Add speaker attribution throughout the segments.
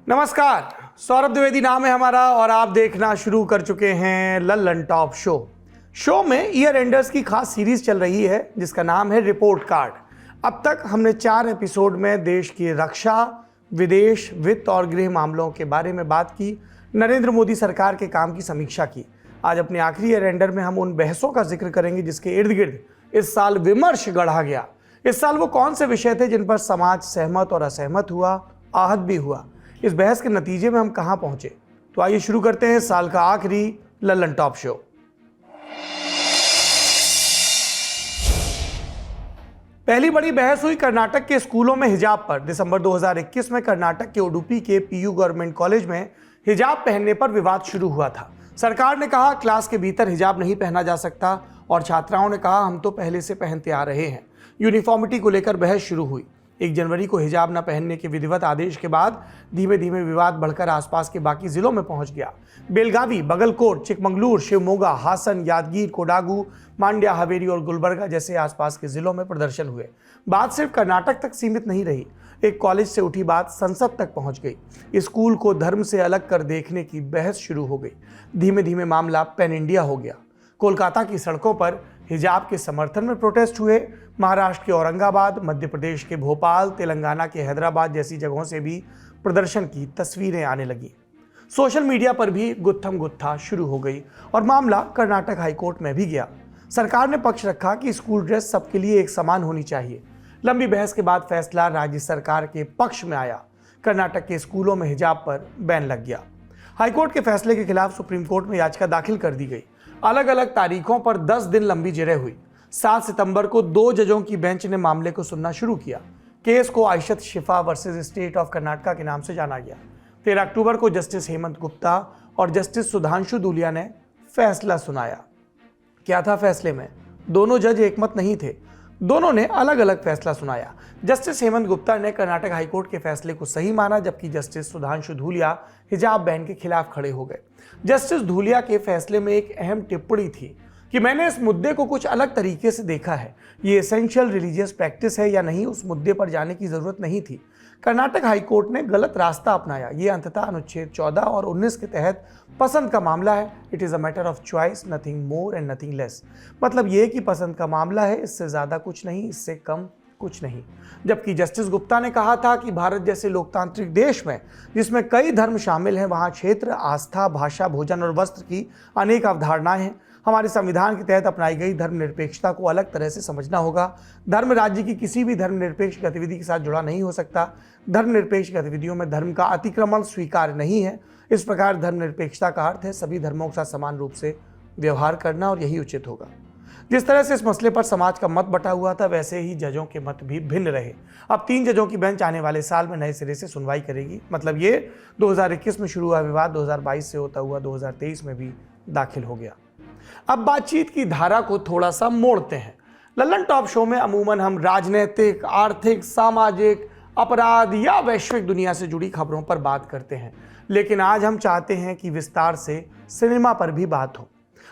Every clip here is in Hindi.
Speaker 1: नमस्कार, सौरभ द्विवेदी नाम है हमारा और आप देखना शुरू कर चुके हैं लल्लन टॉप शो में ईयर एंडर्स की खास सीरीज चल रही है जिसका नाम है रिपोर्ट कार्ड। अब तक हमने 4 एपिसोड में देश की रक्षा, विदेश, वित्त और गृह मामलों के बारे में बात की, नरेंद्र मोदी सरकार के काम की समीक्षा की। आज अपने आखिरी ईयर एंडर में हम उन बहसों का जिक्र करेंगे जिसके इर्द गिर्द इस साल विमर्श गढ़ा गया। इस साल वो कौन से विषय थे जिन पर समाज सहमत और असहमत हुआ, आहत भी हुआ। इस बहस के नतीजे में हम कहां पहुंचे, तो आइए शुरू करते हैं साल का आखिरी लल्लन टॉप शो। पहली बड़ी बहस हुई कर्नाटक के स्कूलों में हिजाब पर। दिसंबर 2021 में कर्नाटक के उडुपी के पीयू गवर्नमेंट कॉलेज में हिजाब पहनने पर विवाद शुरू हुआ था। सरकार ने कहा क्लास के भीतर हिजाब नहीं पहना जा सकता और छात्राओं ने कहा हम तो पहले से पहनते आ रहे हैं। यूनिफॉर्मिटी को लेकर बहस शुरू हुई। 1 जनवरी को हिजाब न पहनने के विधिवत आदेश के बाद धीमे धीमे विवाद बढ़कर आसपास के बाकी जिलों में पहुंच गया। बेलगावी, बगलकोट, चिकमंगलूर, शिवमोगा, हासन, यादगीर, कोडागू, मांड्या, हवेरी और गुलबर्गा जैसे आसपास के जिलों में प्रदर्शन हुए। बात सिर्फ कर्नाटक तक सीमित नहीं रही। एक कॉलेज से उठी बात संसद तक पहुंच गई। स्कूल को धर्म से अलग कर देखने की बहस शुरू हो गई। धीमे धीमे मामला पैन इंडिया हो गया। कोलकाता की सड़कों पर हिजाब के समर्थन में प्रोटेस्ट हुए। महाराष्ट्र के औरंगाबाद, मध्य प्रदेश के भोपाल, तेलंगाना के हैदराबाद जैसी जगहों से भी प्रदर्शन की तस्वीरें आने लगी। सोशल मीडिया पर भी गुत्थम गुत्था शुरू हो गई और मामला कर्नाटक हाईकोर्ट में भी गया। सरकार ने पक्ष रखा कि स्कूल ड्रेस सबके लिए एक समान होनी चाहिए। लंबी बहस के बाद फैसला राज्य सरकार के पक्ष में आया। कर्नाटक के स्कूलों में हिजाब पर बैन लग गया। हाईकोर्ट के फैसले के खिलाफ सुप्रीम कोर्ट में याचिका दाखिल कर दी गई। अलग अलग तारीखों पर 10 दिन लंबी जिरह हुई। 7 सितंबर को 2 जजों की बेंच ने मामले को सुनना शुरू किया। केस को आयशत शिफा वर्सेस स्टेट ऑफ कर्नाटका के नाम से जाना गया। 13 अक्टूबर को जस्टिस हेमंत गुप्ता और जस्टिस सुधांशु धूलिया ने फैसला सुनाया। क्या था फैसले में? दोनों जज एकमत नहीं थे। दोनों ने अलग अलग फैसला सुनाया। जस्टिस हेमंत गुप्ता ने कर्नाटक हाईकोर्ट के फैसले को सही माना, जबकि जस्टिस सुधांशु धूलिया हिजाब बैन के खिलाफ खड़े हो गए। जस्टिस धूलिया के फैसले में एक अहम टिप्पणी थी कि मैंने इस मुद्दे को कुछ अलग तरीके से देखा है। ये एसेंशियल रिलीजियस प्रैक्टिस है या नहीं, उस मुद्दे पर जाने की जरूरत नहीं थी। कर्नाटक हाईकोर्ट ने गलत रास्ता अपनाया। ये अंततः अनुच्छेद 14 और 19 के तहत पसंद का मामला है। It is a matter of choice, nothing more and nothing less. मतलब ये कि पसंद का मामला है, इससे ज़्यादा कुछ नहीं, इससे कम कुछ नहीं। जबकि जस्टिस गुप्ता ने कहा था कि भारत जैसे लोकतांत्रिक देश में जिसमें कई धर्म शामिल हैं, वहाँ क्षेत्र, आस्था, भाषा, भोजन और वस्त्र की अनेक अवधारणाएं हैं। हमारे संविधान के तहत अपनाई गई धर्मनिरपेक्षता को अलग तरह से समझना होगा। धर्म राज्य की किसी भी धर्मनिरपेक्ष गतिविधि के साथ जुड़ा नहीं हो सकता। धर्मनिरपेक्ष गतिविधियों में धर्म का अतिक्रमण स्वीकार्य नहीं है। इस प्रकार धर्मनिरपेक्षता का अर्थ है सभी धर्मों के साथ समान रूप से व्यवहार करना, और यही उचित होगा। जिस तरह से इस मसले पर समाज का मत बटा हुआ था, वैसे ही जजों के मत भी भिन्न रहे। अब 3 जजों की बेंच आने वाले साल में नए सिरे से सुनवाई करेगी। मतलब ये 2021 में शुरू हुआ विवाद 2022 से होता हुआ 2023 में भी दाखिल हो गया। अब बातचीत की धारा को थोड़ा सा मोड़ते हैं। लल्लन टॉप शो में अमूमन हम राजनीतिक, आर्थिक, सामाजिक, अपराध या वैश्विक दुनिया से जुड़ी खबरों पर बात करते हैं, लेकिन आज हम चाहते हैं कि विस्तार से सिनेमा पर भी बात हो।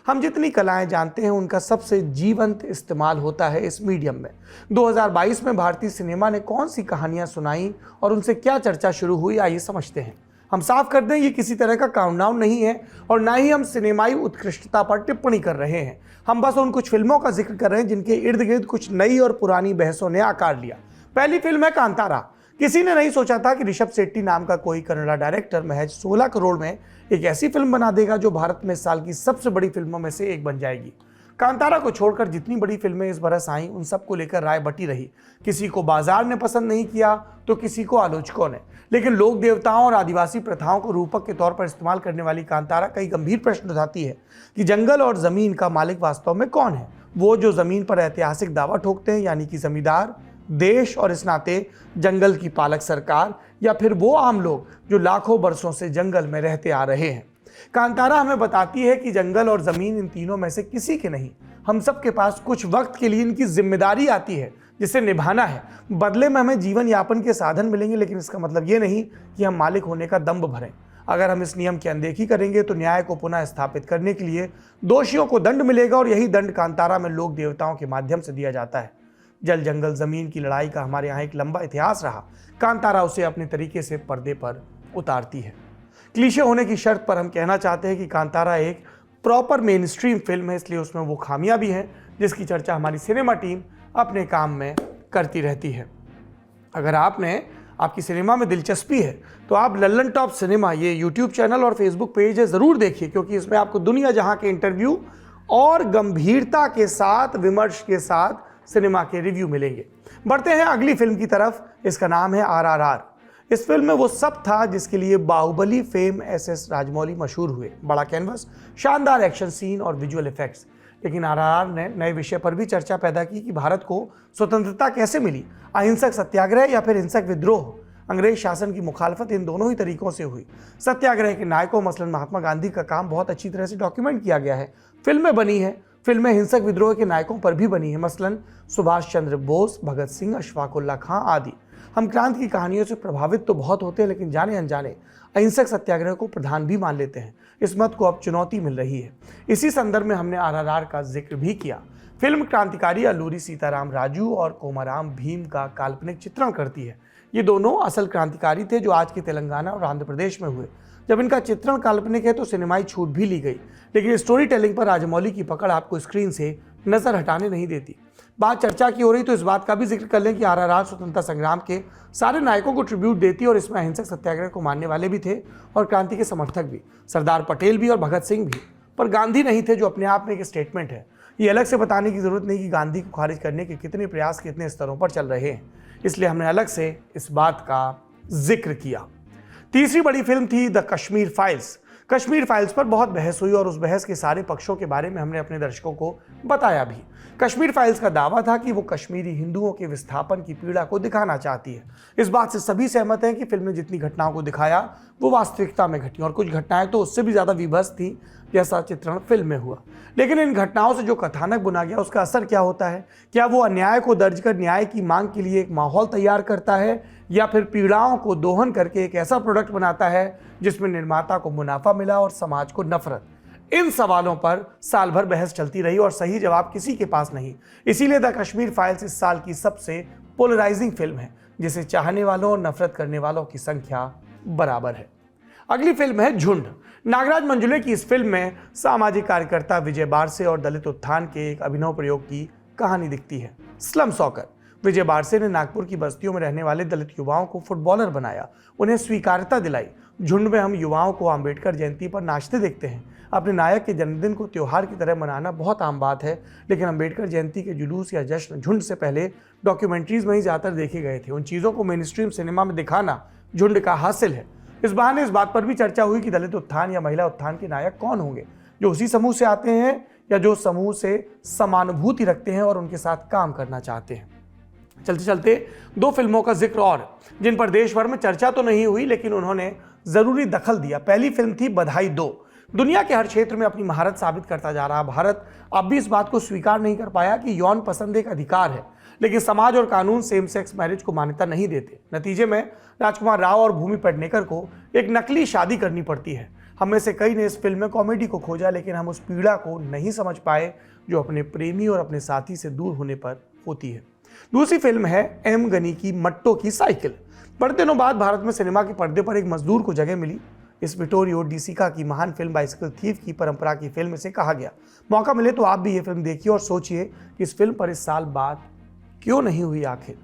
Speaker 1: हम जितनी कलाएं जानते हैं उनका सबसे जीवंत इस्तेमाल होता है इस मीडियम में। 2022 में भारतीय सिनेमा ने कौन सी कहानियां सुनाई और उनसे क्या चर्चा शुरू हुई, आइए समझते हैं। हम साफ कर दें, ये किसी तरह का काउंटडाउन नहीं है और ना ही हम सिनेमाई उत्कृष्टता पर टिप्पणी कर रहे हैं। हम बस उन कुछ फिल्मों का जिक्र कर रहे हैं जिनके इर्द गिर्द कुछ नई और पुरानी बहसों ने आकार लिया। पहली फिल्म है कांतारा। किसी ने नहीं सोचा था कि ऋषभ शेट्टी नाम का कोई कन्नड़ा डायरेक्टर महज 16 करोड़ में एक ऐसी फिल्म बना देगा जो भारत में साल की सबसे बड़ी फिल्मों में से एक बन जाएगी। कांतारा को छोड़कर जितनी बड़ी फिल्में इस बरस आईं, उन सबको लेकर राय बटी रही। किसी को बाजार ने पसंद नहीं किया तो किसी को आलोचकों ने, लेकिन लोक देवताओं और आदिवासी प्रथाओं को रूपक के तौर पर इस्तेमाल करने वाली कांतारा कई गंभीर प्रश्न उठाती है कि जंगल और जमीन का मालिक वास्तव में कौन है। वो जो जमीन पर ऐतिहासिक दावा ठोकते हैं, यानी कि जमींदार, देश और इस नाते जंगल की पालक सरकार, या फिर वो आम लोग जो लाखों बरसों से जंगल में रहते आ रहे हैं। कांतारा हमें बताती है कि जंगल और जमीन इन तीनों में से किसी के नहीं, हम सब के पास कुछ वक्त के लिए इनकी जिम्मेदारी आती है जिसे निभाना है। बदले में हमें जीवन यापन के साधन मिलेंगे, लेकिन इसका मतलब ये नहीं कि हम मालिक होने का दंभ भरें। अगर हम इस नियम की अनदेखी करेंगे तो न्याय को पुनः स्थापित करने के लिए दोषियों को दंड मिलेगा, और यही दंड कांतारा में लोक देवताओं के माध्यम से दिया जाता है। जल जंगल जमीन की लड़ाई का हमारे यहाँ एक लंबा इतिहास रहा। कांतारा उसे अपने तरीके से पर्दे पर उतारती है। क्लीशे होने की शर्त पर हम कहना चाहते हैं कि कांतारा एक प्रॉपर मेन स्ट्रीम फिल्म है, इसलिए उसमें वो खामियां भी हैं जिसकी चर्चा हमारी सिनेमा टीम अपने काम में करती रहती है। अगर आपकी सिनेमा में दिलचस्पी है तो आप लल्लन टॉप सिनेमा ये यूट्यूब चैनल और फेसबुक पेज है ज़रूर देखिए, क्योंकि इसमें आपको दुनिया जहां के इंटरव्यू और गंभीरता के साथ, विमर्श के साथ सिनेमा के रिव्यू मिलेंगे। बढ़ते हैं अगली फिल्म की तरफ। इसका नाम है RRR। इस फिल्म में वो सब था जिसके लिए बाहुबली फेम SS राजमौली मशहूर हुए। बड़ा कैनवस, शानदार एक्शन सीन और विजुअल इफेक्ट्स। लेकिन RRR ने नए विषय पर भी चर्चा पैदा की कि भारत को स्वतंत्रता कैसे मिली, अहिंसक सत्याग्रह या फिर हिंसक विद्रोह। अंग्रेज शासन की मुखालफत इन दोनों ही तरीकों से हुई। सत्याग्रह के नायकों मसलन महात्मा गांधी का काम बहुत अच्छी तरह से डॉक्यूमेंट किया गया है, फिल्में बनी है। फिल्में हिंसक विद्रोह के नायकों पर भी बनी है, मसलन सुभाष चंद्र बोस, भगत सिंह, अशफाकुल्ला खां आदि। हम क्रांति की कहानियों से प्रभावित तो बहुत होते हैं, लेकिन जाने अनजाने अहिंसक सत्याग्रह को प्रधान भी मान लेते हैं। इस मत को अब चुनौती मिल रही है। इसी संदर्भ में हमने RRR का जिक्र भी किया। फिल्म क्रांतिकारी अल्लूरी सीताराम राजू और कोमाराम भीम का काल्पनिक चित्रण करती है। ये दोनों असल क्रांतिकारी थे जो आज के तेलंगाना और आंध्र प्रदेश में हुए। जब इनका चित्रण काल्पनिक है तो सिनेमाई छूट भी ली गई, लेकिन स्टोरी टेलिंग पर राजमौली की पकड़ आपको स्क्रीन से नजर हटाने नहीं देती। बात चर्चा की हो रही तो इस बात का भी जिक्र कर लें कि RRR स्वतंत्रता संग्राम के सारे नायकों को ट्रिब्यूट देती और इसमें अहिंसक सत्याग्रह को मानने वाले भी थे और क्रांति के समर्थक भी, सरदार पटेल भी और भगत सिंह भी, पर गांधी नहीं थे, जो अपने आप में एक स्टेटमेंट है। ये अलग से बताने की जरूरत नहीं कि गांधी को खारिज करने के कितने प्रयास कितने स्तरों पर चल रहे हैं, इसलिए हमने अलग से इस बात का जिक्र किया। तीसरी बड़ी फिल्म थी the Kashmir files. Kashmir files पर बहुत बहस हुई और उस बहस के सारे पक्षों के बारे में हमने अपने दर्शकों को बताया भी। कश्मीर फाइल्स का दावा था कि वो कश्मीरी हिंदुओं के विस्थापन की पीड़ा को दिखाना चाहती है। इस बात से सभी सहमत हैं कि फिल्म ने जितनी घटनाओं को दिखाया वो वास्तविकता में घटी और कुछ घटनाएं तो उससे भी ज़्यादा विभत्स थी जैसा चित्रण फिल्म में हुआ। लेकिन इन घटनाओं से जो कथानक बुना गया उसका असर क्या होता है? क्या वो अन्याय को दर्ज कर न्याय की मांग के लिए एक माहौल तैयार करता है या फिर पीड़ाओं को दोहन करके एक ऐसा प्रोडक्ट बनाता है जिसमें निर्माता को मुनाफा मिला और समाज को नफरत? इन सवालों पर साल भर बहस चलती रही और सही जवाब किसी के पास नहीं। इसीलिए द कश्मीर फाइल्स इस साल की सबसे पोलराइजिंग फिल्म है, जिसे चाहने वालों और नफरत करने वालों की संख्या बराबर है। अगली फिल्म है झुंड। नागराज मंजुले की इस फिल्म में सामाजिक कार्यकर्ता विजय बारसे और दलित उत्थान के एक अभिनव प्रयोग की कहानी दिखती है। Slum soccer. विजय बारसे ने नागपुर की बस्तियों में रहने वाले दलित युवाओं को फुटबॉलर बनाया, उन्हें स्वीकार्यता दिलाई। झुंड में हम युवाओं को अंबेडकर जयंती पर नाचते देखते हैं। अपने नायक के जन्मदिन को त्योहार की तरह मनाना बहुत आम बात है, लेकिन अंबेडकर जयंती के जुलूस या जश्न झुंड से पहले डॉक्यूमेंट्रीज में ही ज़्यादातर देखे गए थे। उन चीज़ों को मेन स्ट्रीम सिनेमा में दिखाना झुंड का हासिल है। इस बहाने इस बात पर भी चर्चा हुई कि दलित उत्थान या महिला उत्थान के नायक कौन होंगे, जो उसी समूह से आते हैं या जो समूह से समानुभूति रखते हैं और उनके साथ काम करना चाहते हैं। चलते चलते दो फिल्मों का जिक्र और, जिन पर देश भर में चर्चा तो नहीं हुई लेकिन उन्होंने जरूरी दखल दिया। पहली फिल्म थी बधाई 2। दुनिया के हर क्षेत्र में अपनी महारत साबित करता जा रहा भारत अब भी इस बात को स्वीकार नहीं कर पाया कि यौन पसंद एक अधिकार है, लेकिन समाज और कानून सेम सेक्स मैरिज को मान्यता नहीं देते। नतीजे में राजकुमार राव और भूमि पेडनेकर को एक नकली शादी करनी पड़ती है। हम में से कई ने इस फिल्म में कॉमेडी को खोजा, लेकिन हम उस पीड़ा को नहीं समझ पाए जो अपने प्रेमी और अपने साथी से दूर होने पर होती है। दूसरी फिल्म है एम गनी की मट्टो की साइकिल। बड़े दिनों बाद भारत में सिनेमा के पर्दे पर एक मजदूर को जगह मिली। इस विटोरियो डिसिका की महान फिल्म बाइसिकल थीफ की परंपरा की फिल्म से कहा गया। मौका मिले तो आप भी ये फिल्म देखिए और सोचिए कि इस फिल्म पर इस साल बात क्यों नहीं हुई आखिर।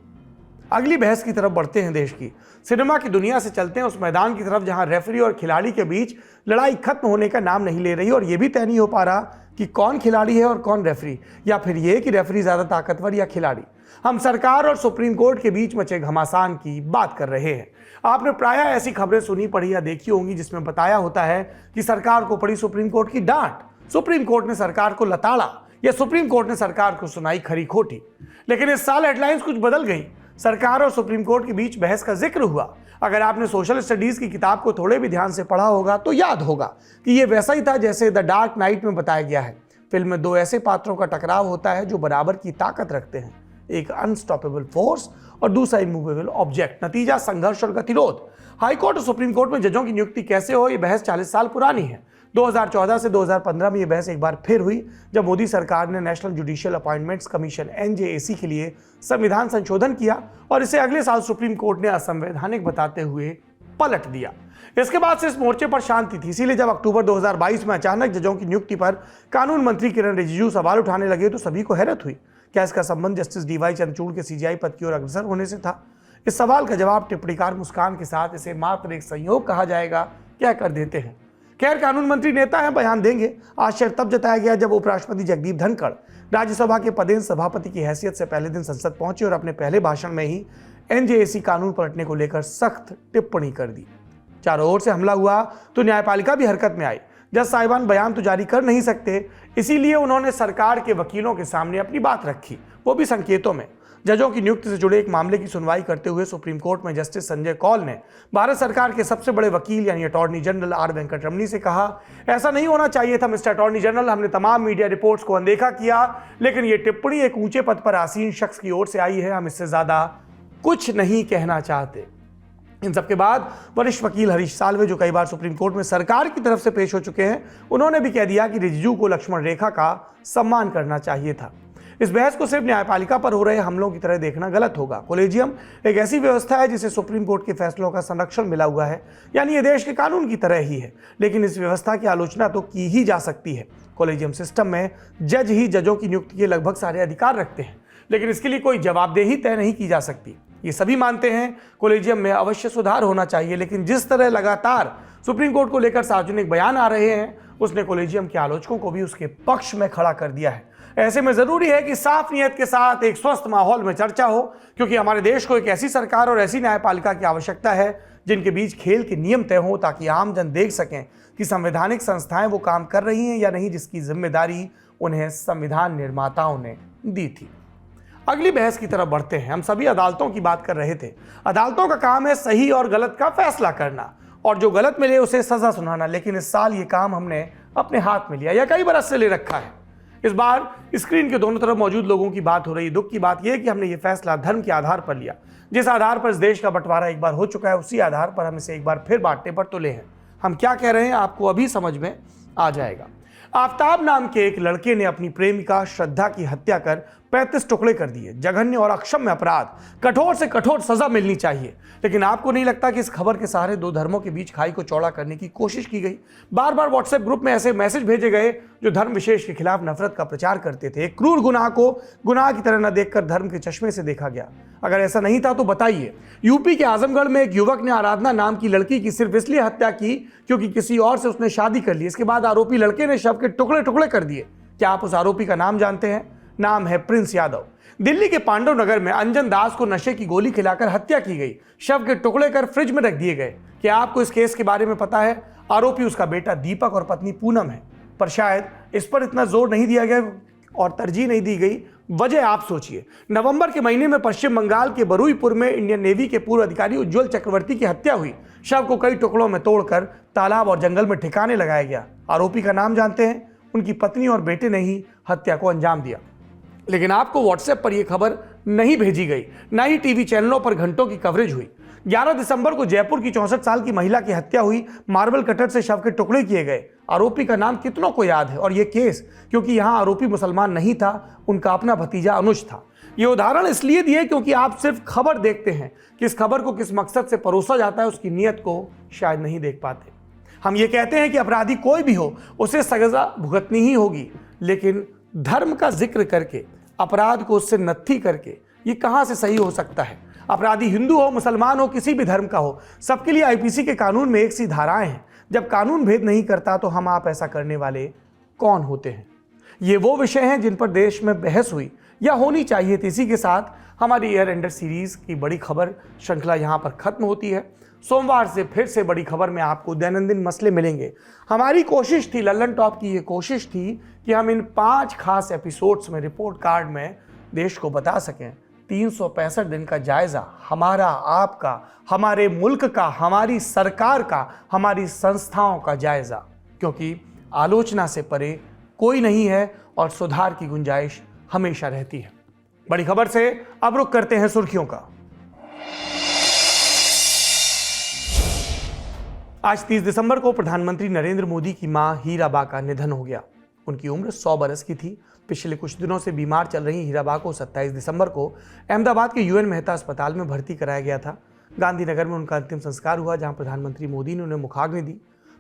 Speaker 1: अगली बहस की तरफ बढ़ते हैं। देश की सिनेमा की दुनिया से चलते हैं उस मैदान की तरफ जहां रेफरी और खिलाड़ी के बीच लड़ाई खत्म होने का नाम नहीं ले रही और यह भी तय नहीं हो पा रहा कि कौन खिलाड़ी है और कौन रेफरी, या फिर यह कि रेफरी ज्यादा ताकतवर या खिलाड़ी। हम सरकार और सुप्रीम कोर्ट के बीच मचे घमासान की बात कर रहे हैं। आपने प्रायः ऐसी खबरें सुनी पढ़ी या देखी होंगी जिसमें बताया होता है कि सरकार को पड़ी सुप्रीम कोर्ट की डांट, सुप्रीम कोर्ट ने सरकार को लताड़ा या सुप्रीम कोर्ट ने सरकार को सुनाई खरी खोटी। लेकिन इस साल हेडलाइंस कुछ बदल गई। सरकार और सुप्रीम कोर्ट के बीच बहस का जिक्र हुआ। अगर आपने सोशल स्टडीज की किताब को थोड़े भी ध्यान से पढ़ा होगा तो याद होगा कि यह वैसा ही था जैसे द डार्क नाइट में बताया गया है। फिल्म में दो ऐसे पात्रों का टकराव होता है जो बराबर की ताकत रखते हैं, एक अनस्टॉपेबल फोर्स और दूसरा इमूवेबल ऑब्जेक्ट। नतीजा संघर्ष और गतिरोध। हाईकोर्ट और सुप्रीम कोर्ट में जजों की नियुक्ति कैसे हो, यह बहस 40 साल पुरानी है। 2014 से 2015 में यह बहस एक बार फिर हुई जब मोदी सरकार ने national judicial appointments commission NJAC के लिए संविधान संशोधन किया और इसे अगले साल सुप्रीम कोर्ट ने असंवैधानिक बताते हुए पलट दिया। इसके बाद से इस मोर्चे पर शांति थी। इसीलिए जब अक्टूबर 2022 में अचानक जजों की नियुक्ति पर कानून मंत्री किरण रिजिजू सवाल उठाने लगे तो सभी को हैरत हुई। क्या इसका संबंध जस्टिस डीवाई चंद्रचूड़ के सीजीआई पद की ओर अग्रसर होने से था? इस सवाल का जवाब टिप्पणीकार मुस्कान के साथ इसे मात्र एक संयोग कहा जाएगा क्या कर देते हैं। खैर, कानून मंत्री नेता हैं, बयान देंगे। आश्चर्य तब जताया गया जब उपराष्ट्रपति जगदीप धनखड़ राज्यसभा के पदेन सभापति की हैसियत से पहले दिन संसद पहुंचे और अपने पहले भाषण में ही एनजेएसी कानून पलटने को लेकर सख्त टिप्पणी कर दी। चारों ओर से हमला हुआ तो न्यायपालिका भी हरकत में आई। जज साहिबान बयान तो जारी कर नहीं सकते, इसीलिए उन्होंने सरकार के वकीलों के सामने अपनी बात रखी, वो भी संकेतों में। जजों की नियुक्ति से जुड़े एक मामले की सुनवाई करते हुए सुप्रीम कोर्ट में जस्टिस संजय कौल ने भारत सरकार के सबसे बड़े वकील यानी अटॉर्नी जनरल आर वेंकटरमणी से कहा, ऐसा नहीं होना चाहिए था मिस्टर अटॉर्नी जनरल, हमने तमाम मीडिया रिपोर्ट्स को अनदेखा किया, लेकिन ये टिप्पणी एक ऊंचे पद पर आसीन शख्स की ओर से आई है, हम इससे ज्यादा कुछ नहीं कहना चाहते। इन सबके बाद वरिष्ठ वकील हरीश साल्वे, जो कई बार सुप्रीम कोर्ट में सरकार की तरफ से पेश हो चुके हैं, उन्होंने भी कह दिया कि रिजिजू को लक्ष्मण रेखा का सम्मान करना चाहिए था। इस बहस को सिर्फ न्यायपालिका पर हो रहे हमलों की तरह देखना गलत होगा। कोलेजियम एक ऐसी व्यवस्था है जिसे सुप्रीम कोर्ट के फैसलों का संरक्षण मिला हुआ है, यानी ये देश के कानून की तरह ही है, लेकिन इस व्यवस्था की आलोचना तो की ही जा सकती है। कोलेजियम सिस्टम में जज ही जजों की नियुक्ति के लगभग सारे अधिकार रखते हैं, लेकिन इसके लिए कोई जवाबदेही तय नहीं की जा सकती। ये सभी मानते हैं कोलेजियम में अवश्य सुधार होना चाहिए, लेकिन जिस तरह लगातार सुप्रीम कोर्ट को लेकर सार्वजनिक बयान आ रहे हैं, उसने कोलेजियम के आलोचकों को भी उसके पक्ष में खड़ा कर दिया है। ऐसे में जरूरी है कि साफ नियत के साथ एक स्वस्थ माहौल में चर्चा हो, क्योंकि हमारे देश को एक ऐसी सरकार और ऐसी न्यायपालिका की आवश्यकता है जिनके बीच खेल के नियम तय हों, ताकि आम जन देख सकें कि संवैधानिक संस्थाएं वो काम कर रही हैं या नहीं जिसकी जिम्मेदारी उन्हें संविधान निर्माताओं ने दी थी। अगली बहस की तरफ बढ़ते हैं। हम सभी अदालतों की बात कर रहे थे। अदालतों का काम है सही और गलत का फैसला करना और जो गलत मिले उसे सजा सुनाना, लेकिन इस साल ये काम हमने अपने हाथ में लिया या कई बरस से ले रखा है। इस बार स्क्रीन के दोनों तरफ मौजूद लोगों की बात हो रही है। दुख की बात यह है कि हमने ये फैसला धर्म के आधार पर लिया। जिस आधार पर इस देश का बंटवारा एक बार हो चुका है, उसी आधार पर हम इसे एक बार फिर बांटने पर तुले हैं। हम क्या कह रहे हैं आपको अभी समझ में आ जाएगा। आफ्ताब नाम के एक लड़के ने अपनी प्रेमिका श्रद्धा की हत्या कर 35 टुकड़े कर दिए। जघन्य और अक्षम्य अपराध, कठोर से कठोर सजा मिलनी चाहिए। लेकिन आपको नहीं लगता कि इस खबर के सहारे दो धर्मों के बीच खाई को चौड़ा करने की कोशिश की गई? बार बार व्हाट्सएप ग्रुप में ऐसे मैसेज भेजे गए जो धर्म विशेष के खिलाफ नफरत का प्रचार करते थे। एक क्रूर गुनाह को गुनाह की तरह न देखकर धर्म के चश्मे से देखा गया। अगर ऐसा नहीं था तो बताइए। यूपी के आजमगढ़ में एक युवक ने आराधना नाम की लड़की की सिर्फ इसलिए हत्या की क्योंकि किसी और से उसने शादी कर ली। इसके बाद आरोपी लड़के ने शव के टुकड़े टुकड़े कर दिए। क्या आप उस आरोपी का नाम जानते हैं? नाम है प्रिंस यादव। दिल्ली के पांडव नगर में अंजन दास को नशे की गोली खिलाकर हत्या की गई। शव के टुकड़े कर फ्रिज में रख दिए गए। क्या आपको इस केस के बारे में पता है? आरोपी उसका बेटा दीपक और पत्नी पूनम है, पर शायद इस पर इतना जोर नहीं दिया गया और तरजीह नहीं दी गई। वजह आप सोचिए। नवंबर के महीने में पश्चिम बंगाल के बरुईपुर में इंडियन नेवी के पूर्व अधिकारी उज्जवल चक्रवर्ती की हत्या हुई। शव को कई टुकड़ों में तोड़कर तालाब और जंगल में ठिकाने लगाया गया। आरोपी का नाम जानते हैं? उनकी पत्नी और बेटे ने ही हत्या को अंजाम दिया। लेकिन आपको व्हाट्सएप पर यह खबर नहीं भेजी गई, ना ही टीवी चैनलों पर घंटों की कवरेज हुई। 11 दिसंबर को जयपुर की 64 साल की महिला की हत्या हुई। मार्बल कटर से शव के टुकड़े किए गए। आरोपी का नाम कितनों को याद है? और यह केस क्योंकि यहां आरोपी मुसलमान नहीं था, उनका अपना भतीजा अनुज था। यह उदाहरण इसलिए दिए क्योंकि आप सिर्फ खबर देखते हैं, कि इस खबर को किस मकसद से परोसा जाता है उसकी नीयत को शायद नहीं देख पाते। हम ये कहते हैं कि अपराधी कोई भी हो उसे सजा भुगतनी ही होगी, लेकिन धर्म का जिक्र करके अपराध को उससे नत्थी करके ये कहां से सही हो सकता है? अपराधी हिंदू हो, मुसलमान हो, किसी भी धर्म का हो, सबके लिए आईपीसी के कानून में एक सी धाराएं हैं। जब कानून भेद नहीं करता तो हम आप ऐसा करने वाले कौन होते हैं? ये वो विषय हैं जिन पर देश में बहस हुई या होनी चाहिए थी। इसी के साथ हमारी ईयर एंडर सीरीज की बड़ी खबर श्रृंखला यहाँ पर खत्म होती है। सोमवार से फिर से बड़ी खबर में आपको दैनंदिन मसले मिलेंगे। हमारी कोशिश थी, लल्लन टॉप की ये कोशिश थी कि हम इन 5 खास एपिसोड्स में रिपोर्ट कार्ड में देश को बता सकें 365 दिन का जायजा, हमारा, आपका, हमारे मुल्क का, हमारी सरकार का, हमारी संस्थाओं का जायजा, क्योंकि आलोचना से परे कोई नहीं है और सुधार की गुंजाइश हमेशा रहती है। बड़ी खबर से अब रुख करते हैं सुर्खियों का। आज 30 दिसंबर को प्रधानमंत्री नरेंद्र मोदी की मां हीराबा का निधन हो गया। उनकी उम्र 100 बरस की थी। पिछले कुछ दिनों से बीमार चल रही हीराबा को 27 दिसंबर को अहमदाबाद के यूएन मेहता अस्पताल में भर्ती कराया गया था। गांधीनगर में उनका अंतिम संस्कार हुआ, जहां प्रधानमंत्री मोदी ने उन्हें मुखाग्नि दी।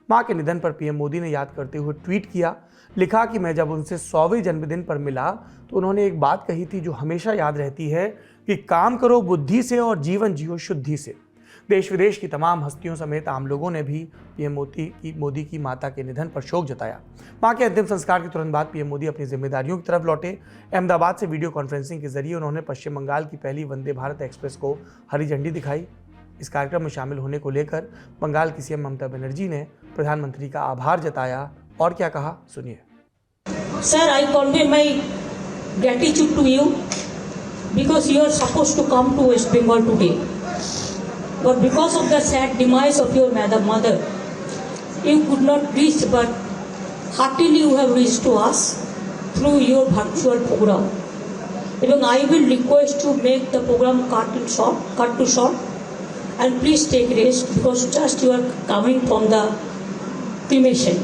Speaker 1: मां के निधन पर पीएम मोदी ने याद करते हुए ट्वीट किया, लिखा कि मैं जब उनसे 100वें जन्मदिन पर मिला तो उन्होंने एक बात कही थी जो हमेशा याद रहती है कि काम करो बुद्धि से और जीवन जियो शुद्धि से। देश विदेश की तमाम हस्तियों समेत आम लोगों ने भी पीएम मोदी की माता के निधन पर शोक जताया। मां के अंतिम संस्कार के तुरंत बाद पीएम मोदी अपनी जिम्मेदारियों की तरफ लौटे। अहमदाबाद से वीडियो कॉन्फ्रेंसिंग के जरिए उन्होंने पश्चिम बंगाल की पहली वंदे भारत एक्सप्रेस को हरी झंडी दिखाई। इस कार्यक्रम में शामिल होने को लेकर बंगाल की सीएम ममता बनर्जी ने प्रधानमंत्री का आभार जताया और क्या कहा, सुनिए।
Speaker 2: Sir, I convey my gratitude to you because you are supposed to come to West Bengal today. But because of the sad demise of your mother, you could not reach, but heartily you have reached to us through your virtual program. Even I will request to make the program cut to short, and please take rest because just you are coming from the cremation.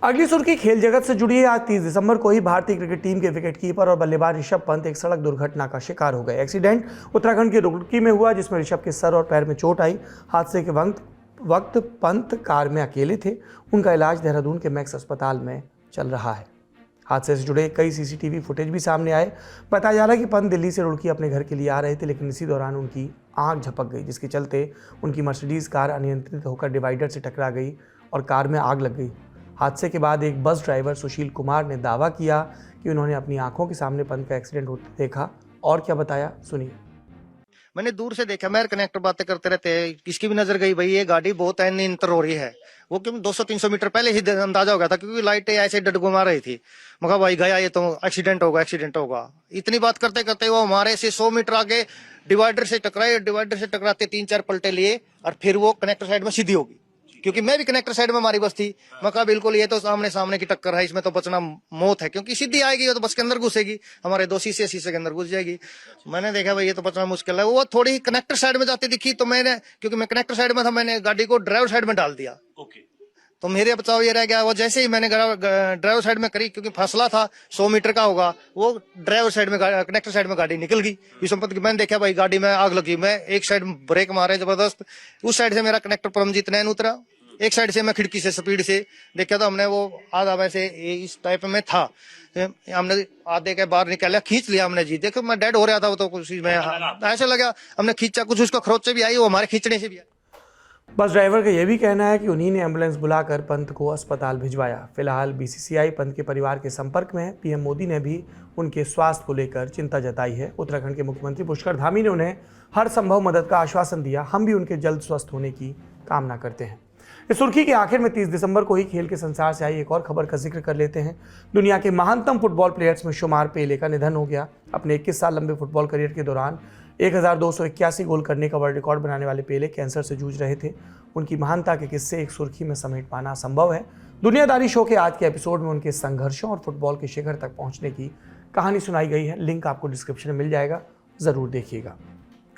Speaker 1: अगली सुर्खी खेल जगत से जुड़ी है। आज 30 दिसंबर को ही भारतीय क्रिकेट टीम के विकेटकीपर और बल्लेबाज ऋषभ पंत एक सड़क दुर्घटना का शिकार हो गए। एक्सीडेंट उत्तराखंड के रुड़की में हुआ, जिसमें ऋषभ के सर और पैर में चोट आई। हादसे के वक्त पंत कार में अकेले थे। उनका इलाज देहरादून के मैक्स अस्पताल में चल रहा है। हादसे से जुड़े कई सीसीटीवी फुटेज भी सामने आए। बताया जा रहा है कि पंत दिल्ली से रुड़की अपने घर के लिए आ रहे थे, लेकिन इसी दौरान उनकी आंख झपक गई, जिसके चलते उनकी मर्सिडीज कार अनियंत्रित होकर डिवाइडर से टकरा गई और कार में आग लग गई। हादसे के बाद एक बस ड्राइवर सुशील कुमार ने दावा किया कि उन्होंने अपनी आंखों के सामने पंत का एक्सीडेंट होते देखा और क्या बताया, सुनिए।
Speaker 3: मैंने दूर से देखा, मैं कनेक्टर बातें करते रहते हैं, किसकी भी नजर गई भाई ये गाड़ी बहुत अनियंत्रित हो रही है। वो क्यों 200-300 मीटर पहले ही अंदाजा हो गया था, क्योंकि लाइटें ऐसे डडगुमा रही थी। मगर भाई गया ये तो एक्सीडेंट होगा। इतनी बात करते करते वो हमारे से 100 मीटर आगे डिवाइडर से टकराते 3-4 पलटे लिए और फिर वो कनेक्टर साइड में सीधी होगी, क्योंकि मैं भी कनेक्टर साइड में हमारी बस थी। मैं कहा बिल्कुल ये तो सामने की टक्कर है, इसमें तो बचना मौत है, क्योंकि सीधी आएगी वो तो बस के अंदर घुसेगी, हमारे 2 शीशे के अंदर घुस जाएगी। मैंने देखा भाई ये तो बचना मुश्किल है। वो थोड़ी कनेक्टर साइड में जाती दिखी तो मैंने, क्योंकि मैं कनेक्टर साइड में था, मैंने गाड़ी को ड्राइवर साइड में डाल दिया। तो मेरे बचाव ये रह गया। वो जैसे ही मैंने ड्राइवर साइड में करी, क्योंकि फासला था 100 मीटर का होगा, वो ड्राइवर साइड में कनेक्टर साइड में गाड़ी निकल गई। इस संपत्ति की मैंने देखा भाई गाड़ी में आग लगी। मैं एक साइड ब्रेक मारे जबरदस्त, उस साइड से मेरा कनेक्टर परमजीत नैन उतरा, एक साइड से मैं खिड़की से स्पीड से देखा तो हमने वो आधा वैसे इस टाइप में था, हमने आधे के बाहर निकाला, खींच लिया हमने जी। देखो मैं डेड हो रहा था, वो तो कुछ में ऐसा लगा, हमने खींचा, कुछ उसका खरोच से भी आई, वो हमारे खींचने से भी आई।
Speaker 1: बस ड्राइवर का यह भी कहना है कि उन्हीं ने एम्बुलेंस बुलाकर पंत को अस्पताल भिजवाया। फिलहाल बीसीसीआई पंत के परिवार के संपर्क में है। पीएम मोदी ने भी उनके स्वास्थ्य को लेकर चिंता जताई है। उत्तराखंड के मुख्यमंत्री पुष्कर धामी ने उन्हें हर संभव मदद का आश्वासन दिया। हम भी उनके जल्द स्वस्थ होने की कामना करते हैं। इस सुर्खी के आखिर में 30 दिसंबर को ही खेल के संसार से आई एक और खबर का जिक्र कर लेते हैं। दुनिया के महानतम फुटबॉल प्लेयर्स में शुमार पेले का निधन हो गया। अपने 21 साल लंबे फुटबॉल करियर के दौरान 1281 गोल करने का वर्ल्ड रिकॉर्ड बनाने वाले पेले कैंसर से जूझ रहे थे। उनकी महानता के किस्से एक सुर्खी में समेट पाना असंभव है। दुनियादारी शो के आज के एपिसोड में उनके संघर्षों और फुटबॉल के शिखर तक पहुंचने की कहानी सुनाई गई है। लिंक आपको डिस्क्रिप्शन में मिल जाएगा, जरूर देखिएगा।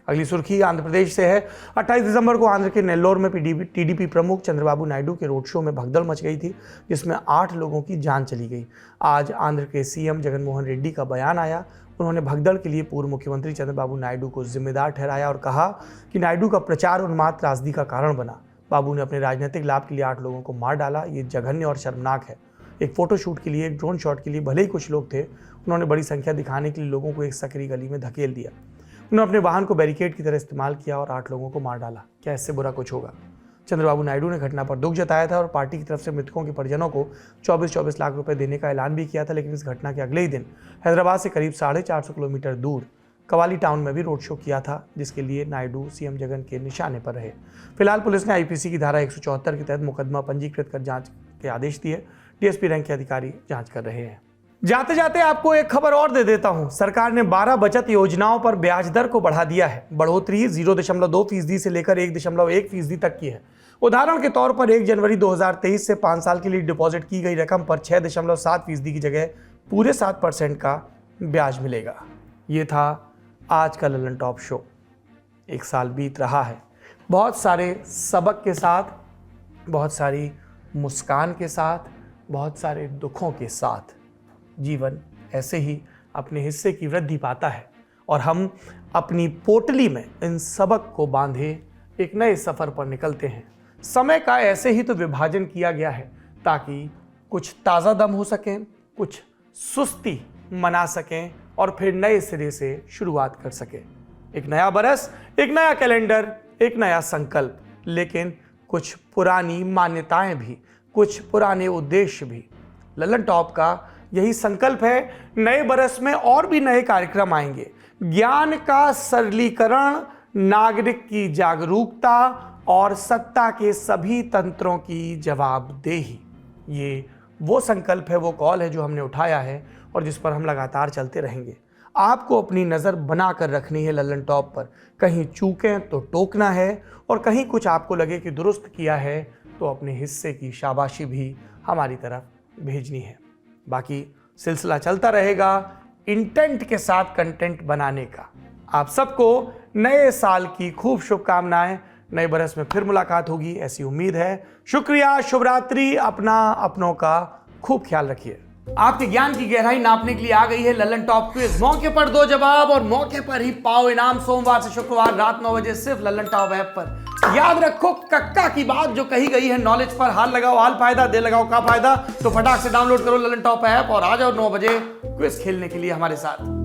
Speaker 1: अगली सुर्खी आंध्र प्रदेश से है। 28 दिसंबर को आंध्र के नेल्लोर में टीडीपी प्रमुख चंद्रबाबू नायडू के रोड शो में भगदड़ मच गई थी, जिसमें 8 लोगों की जान चली गई। आज आंध्र के सीएम जगनमोहन रेड्डी का बयान आया। उन्होंने भगदड़ के लिए पूर्व मुख्यमंत्री चंद्रबाबू नायडू को जिम्मेदार ठहराया और कहा कि नायडू का प्रचार उन्माद त्रासदी का कारण बना। बाबू ने अपने राजनीतिक लाभ के लिए 8 लोगों को मार डाला। ये जघन्य और शर्मनाक है। एक फोटोशूट के लिए, एक ड्रोन शॉट के लिए भले ही कुछ लोग थे, उन्होंने बड़ी संख्या दिखाने के लिए लोगों को एक सकरी गली में धकेल दिया। उन्होंने अपने वाहन को बैरिकेड की तरह इस्तेमाल किया और 8 लोगों को मार डाला। क्या इससे बुरा कुछ होगा? चंद्रबाबू नायडू ने घटना पर दुख जताया था और पार्टी की तरफ से मृतकों के परिजनों को 24-24 लाख रुपए देने का ऐलान भी किया था। लेकिन इस घटना के अगले ही दिन हैदराबाद से करीब 450 किलोमीटर दूर कवाली टाउन में भी रोड शो किया था, जिसके लिए नायडू सीएम जगन के निशाने पर रहे। फिलहाल पुलिस ने आईपीसी की धारा 174 के तहत मुकदमा पंजीकृत कर जांच के आदेश दिए। डीएसपी रैंक के अधिकारी जांच कर रहे हैं। जाते जाते आपको एक खबर और दे देता हूं। सरकार ने 12 बचत योजनाओं पर ब्याज दर को बढ़ा दिया है। बढ़ोतरी 0.2% से लेकर 1.1% तक की है। उदाहरण के तौर पर 1 जनवरी 2023 से 5 साल के लिए डिपॉजिट की गई रकम पर 6.7% की जगह पूरे 7% का ब्याज मिलेगा। ये था आज का ललन टॉप शो। एक साल बीत रहा है, बहुत सारे सबक के साथ, बहुत सारी मुस्कान के साथ, बहुत सारे दुखों के साथ। जीवन ऐसे ही अपने हिस्से की वृद्धि पाता है और हम अपनी पोटली में इन सबक को बांधे एक नए सफर पर निकलते हैं। समय का ऐसे ही तो विभाजन किया गया है ताकि कुछ ताज़ा दम हो सकें, कुछ सुस्ती मना सकें और फिर नए सिरे से शुरुआत कर सकें। एक नया बरस, एक नया कैलेंडर, एक नया संकल्प, लेकिन कुछ पुरानी मान्यताएं भी, कुछ पुराने उद्देश्य भी। लल्लन टॉप का यही संकल्प है। नए बरस में और भी नए कार्यक्रम आएंगे। ज्ञान का सरलीकरण, नागरिक की जागरूकता और सत्ता के सभी तंत्रों की जवाबदेही। ये वो संकल्प है, वो कॉल है जो हमने उठाया है और जिस पर हम लगातार चलते रहेंगे। आपको अपनी नज़र बना कर रखनी है लल्लन टॉप पर। कहीं चूकें तो टोकना है और कहीं कुछ आपको लगे कि दुरुस्त किया है तो अपने हिस्से की शाबाशी भी हमारी तरफ भेजनी है। बाकी सिलसिला चलता रहेगा इंटेंट के साथ कंटेंट बनाने का। आप सबको नए साल की खूब शुभकामनाएं। नए बरस में फिर मुलाकात होगी ऐसी उम्मीद है। शुक्रिया, शुभ रात्रि। अपना अपनों का खूब ख्याल रखिए। आपके ज्ञान की गहराई नापने के लिए आ गई है लल्लन टॉप क्विज। मौके पर दो जवाब और मौके पर ही पाओ इनाम। सोमवार से शुक्रवार रात 9 बजे सिर्फ लल्लन टॉप ऐप पर। याद रखो कक्का की बात जो कही गई है, नॉलेज पर हाल लगाओ हाल फायदा, दे लगाओ का फायदा। तो फटाक से डाउनलोड करो लल्लन टॉप ऐप और आ जाओ 9 बजे क्विज खेलने के लिए हमारे साथ।